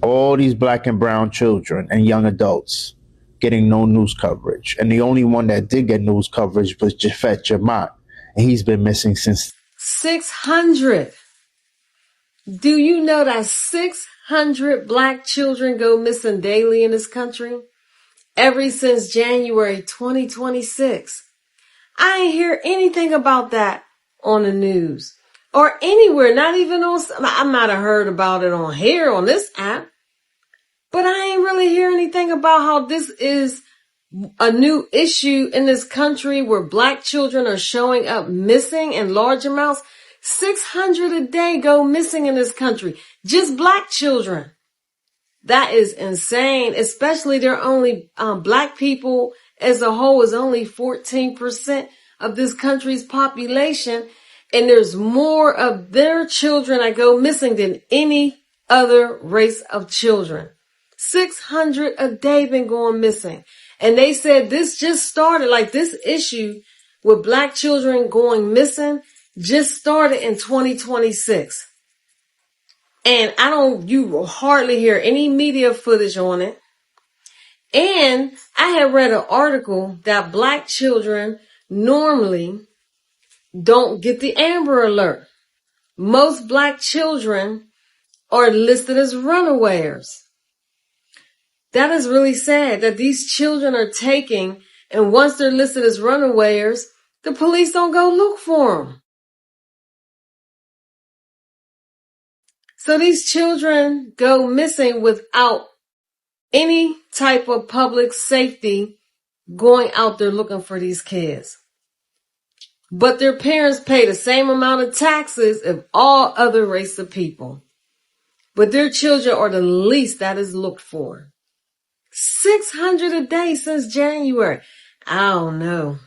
All these black and brown children and young adults getting no news coverage. And the only one that did get news coverage was Jafet Jamat. And he's been missing since 600. Do you know that 600 black children go missing daily in this country? Ever since January 2026. I ain't hear anything about that on the news or anywhere, not even on, I might have heard about it on here on this app, but I ain't really hear anything about how this is a new issue in this country where black children are showing up missing in large amounts. 600 a day go missing in this country. Just black children. That is insane, especially they're only, black people as a whole is only 14% of this country's population. And there's more of their children that go missing than any other race of children. 600 a day been going missing. And they said this just started, like this issue with black children going missing just started in 2026. And you will hardly hear any media footage on it. And I had read an article that black children normally don't get the Amber Alert. Most black children are listed as runaways. That is really sad that these children are taking, and once they're listed as runaways, the police don't go look for them. So these children go missing without any type of public safety going out there looking for these kids. But their parents pay the same amount of taxes as all other race of people. But their children are the least that is looked for. 600 a day since January. I don't know.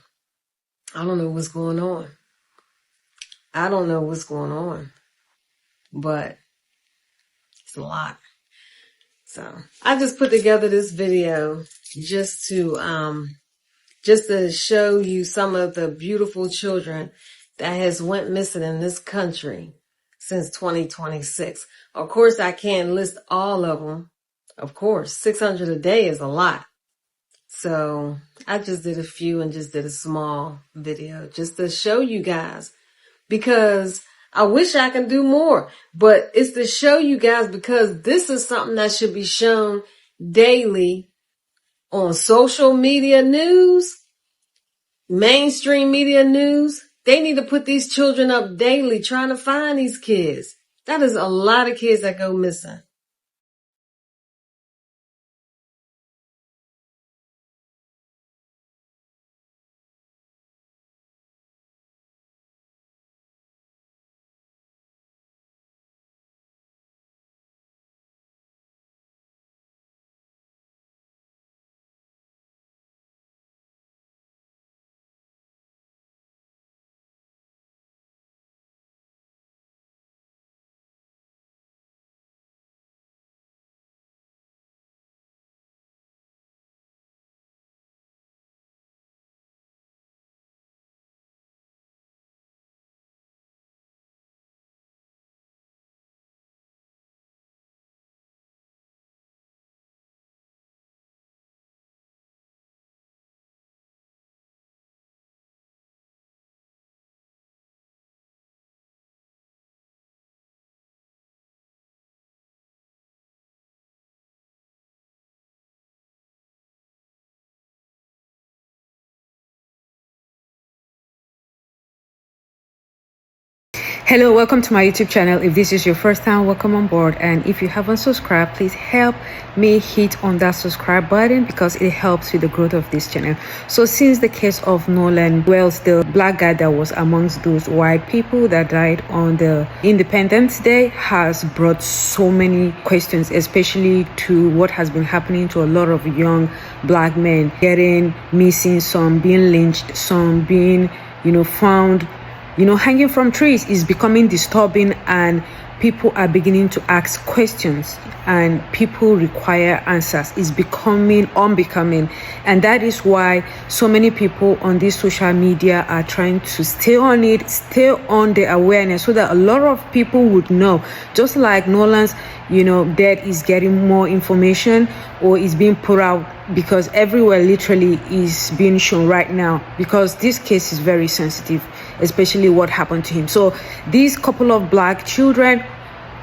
I don't know what's going on. But it's a lot. So I just put together this video just to show you some of the beautiful children that has went missing in this country since 2026. Of course, I can't list all of them. Of course, 600 a day is a lot. So I just did a few and just did a small video just to show you guys, because I wish I can do more, but it's to show you guys because this is something that should be shown daily on social media news, mainstream media news. They need to put these children up daily trying to find these kids. That is a lot of kids that go missing. Hello, welcome to my YouTube channel. If this is your first time, welcome on board, and if you haven't subscribed, please help me hit on that subscribe button because it helps with the growth of this channel. So since the case of Nolan Wells, the black guy that was amongst those white people that died on the Independence Day, has brought so many questions, especially to what has been happening to a lot of young black men getting missing, some being lynched, some being found hanging from trees. Is becoming disturbing, and people are beginning to ask questions and people require answers. It's becoming unbecoming, and that is why so many people on this social media are trying to stay on it, stay on the awareness, so that a lot of people would know. Just like Nolan's death is getting more information or is being put out, because everywhere literally is being shown right now, because this case is very sensitive, especially what happened to him. So these couple of black children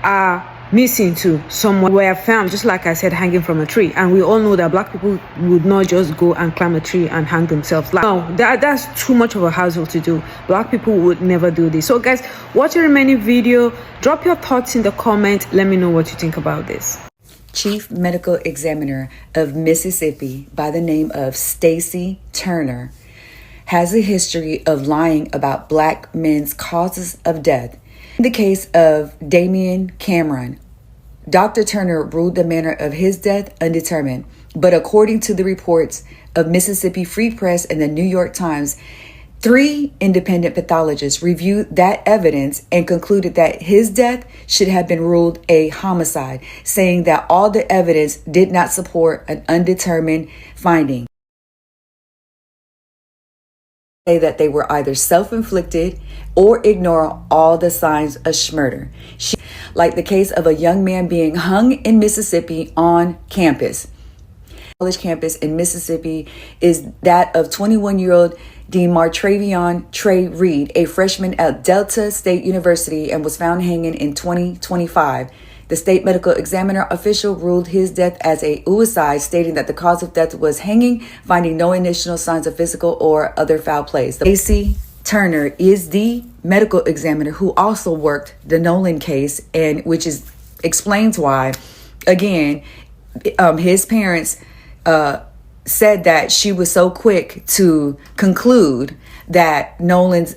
are missing too. Some were found, just like I said, hanging from a tree, and we all know that black people would not just go and climb a tree and hang themselves. Like, no, that's too much of a hassle to do. Black people would never do this. So guys, watch the remaining video, drop your thoughts in the comment, let me know what you think about this. Chief Medical Examiner of Mississippi by the name of Stacy Turner has a history of lying about black men's causes of death. In the case of Damian Cameron, Dr. Turner ruled the manner of his death undetermined, but according to the reports of Mississippi Free Press and the New York Times, 3 independent pathologists reviewed that evidence and concluded that his death should have been ruled a homicide, saying that all the evidence did not support an undetermined finding. Say that they were either self-inflicted or ignore all the signs of murder. Like the case of a young man being hung in Mississippi on campus. College campus in Mississippi is that of 21-year-old DeMartravion Trey Reed, a freshman at Delta State University, and was found hanging in 2025. The state medical examiner official ruled his death as a suicide, stating that the cause of death was hanging, finding no initial signs of physical or other foul play. Stacy Turner is the medical examiner who also worked the Nolan case, and which explains why, again, his parents said that she was so quick to conclude that Nolan's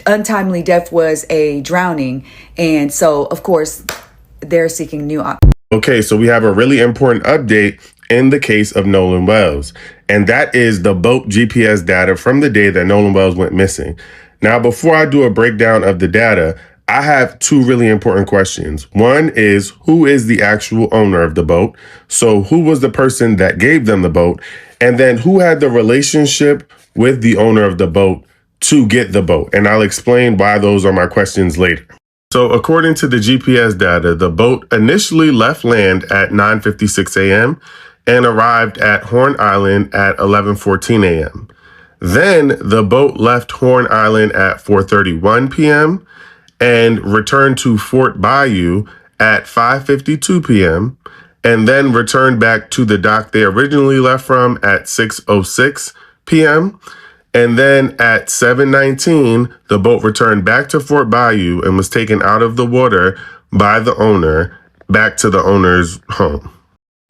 untimely death was a drowning, and so of course they're seeking new options. Okay, so we have a really important update in the case of Nolan Wells, and that is the boat GPS data from the day that Nolan Wells went missing. Now, before I do a breakdown of the data, I have 2 really important questions. One is, who is the actual owner of the boat? So who was the person that gave them the boat? And then who had the relationship with the owner of the boat to get the boat? And I'll explain why those are my questions later. So according to the GPS data, the boat initially left land at 9:56 a.m. and arrived at Horn Island at 11:14 a.m. Then the boat left Horn Island at 4:31 p.m. and returned to Fort Bayou at 5:52 p.m. and then returned back to the dock they originally left from at 6:06 p.m. And then at 7:19, the boat returned back to Fort Bayou and was taken out of the water by the owner back to the owner's home.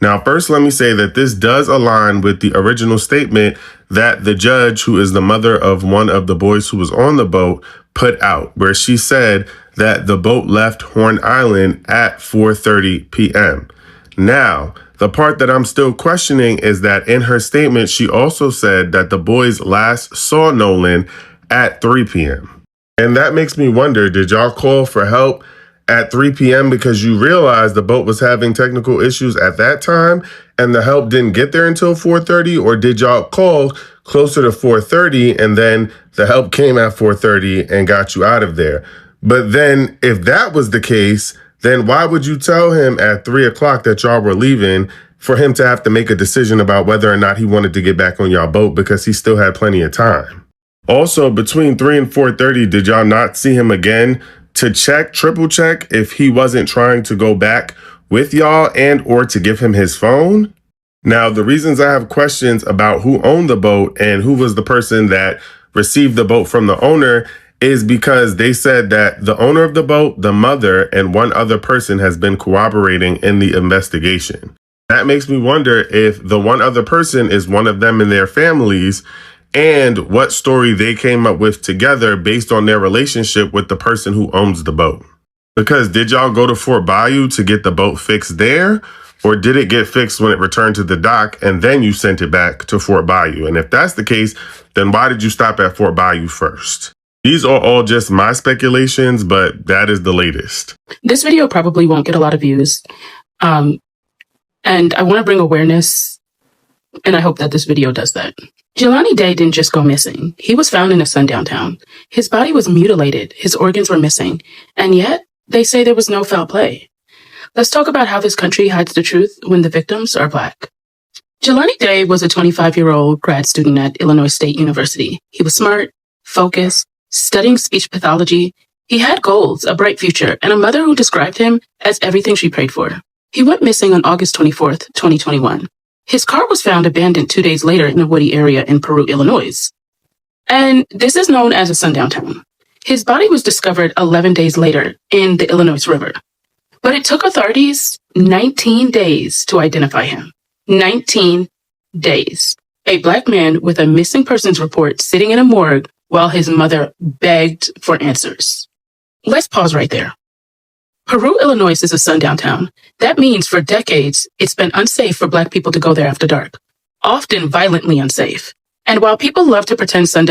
Now, first, let me say that this does align with the original statement that the judge, who is the mother of one of the boys who was on the boat, put out, where she said that the boat left Horn Island at 4:30 p.m. Now, the part that I'm still questioning is that in her statement, she also said that the boys last saw Nolan at 3 p.m. And that makes me wonder, did y'all call for help at 3 p.m. because you realized the boat was having technical issues at that time and the help didn't get there until 4:30? Or did y'all call closer to 4:30 and then the help came at 4:30 and got you out of there? But then if that was the case, then why would you tell him at 3 o'clock that y'all were leaving for him to have to make a decision about whether or not he wanted to get back on y'all boat, because he still had plenty of time? Also, between 3 and 4:30, did y'all not see him again to check, triple check if he wasn't trying to go back with y'all and or to give him his phone? Now, the reasons I have questions about who owned the boat and who was the person that received the boat from the owner is because they said that the owner of the boat, the mother, and one other person has been cooperating in the investigation. That makes me wonder if the one other person is one of them and their families, and what story they came up with together based on their relationship with the person who owns the boat. Because did y'all go to Fort Bayou to get the boat fixed there? Or did it get fixed when it returned to the dock and then you sent it back to Fort Bayou? And if that's the case, then why did you stop at Fort Bayou first? These are all just my speculations, but that is the latest. This video probably won't get a lot of views. And I want to bring awareness, and I hope that this video does that. Jelani Day didn't just go missing. He was found in a sundown town. His body was mutilated. His organs were missing. And yet, they say there was no foul play. Let's talk about how this country hides the truth when the victims are Black. Jelani Day was a 25-year-old grad student at Illinois State University. He was smart, focused, studying speech pathology. He had goals, a bright future, and a mother who described him as everything she prayed for. He went missing on August 24th, 2021. His car was found abandoned 2 days later in a woody area in Peru, Illinois. And this is known as a sundown town. His body was discovered 11 days later in the Illinois River. But it took authorities 19 days to identify him. 19 days. A Black man with a missing persons report sitting in a morgue while his mother begged for answers. Let's pause right there. Peru, Illinois is a sundown town. That means for decades, it's been unsafe for Black people to go there after dark, often violently unsafe. And while people love to pretend sundown